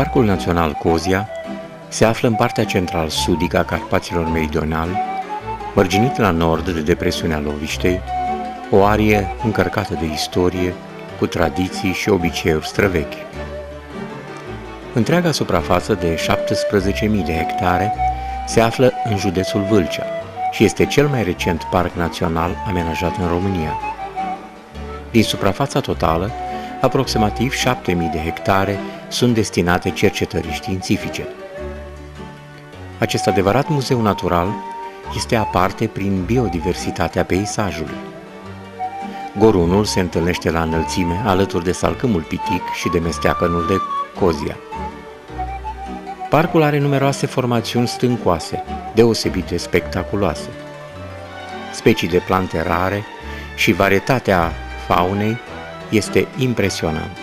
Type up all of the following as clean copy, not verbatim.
Parcul Național Cozia se află în partea central-sudică a Carpaților Meridionali, mărginit la nord de depresiunea Loviștei, o arie încărcată de istorie, cu tradiții și obiceiuri străvechi. Întreaga suprafață de 17.000 de hectare se află în județul Vâlcea și este cel mai recent parc național amenajat în România. Din suprafața totală, aproximativ 7.000 de hectare sunt destinate cercetării științifice. Acest adevărat muzeu natural este aparte prin biodiversitatea peisajului. Gorunul se întâlnește la înălțime alături de salcâmul pitic și de mesteacănul de Cozia. Parcul are numeroase formațiuni stâncoase, deosebit de spectaculoase. Specii de plante rare și varietatea faunei este impresionantă.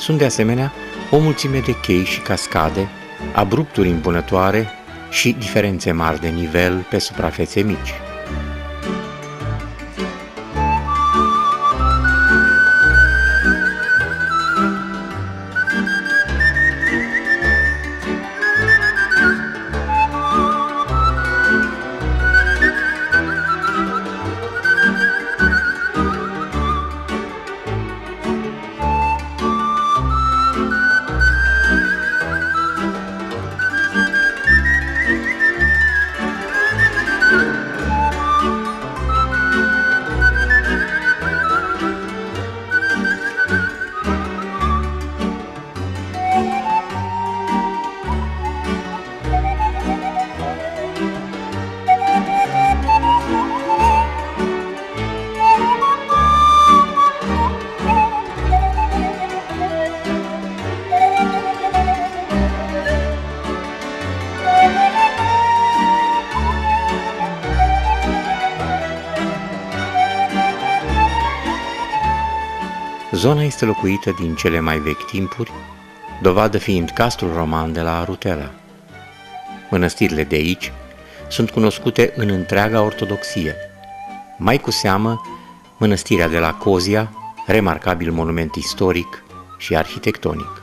Sunt de asemenea o mulțime de chei și cascade, abrupturi impunătoare și diferențe mari de nivel pe suprafețe mici. Zona este locuită din cele mai vechi timpuri, dovadă fiind castrul roman de la Arutela. Mănăstirile de aici sunt cunoscute în întreaga ortodoxie, mai cu seamă mănăstirea de la Cozia, remarcabil monument istoric și arhitectonic.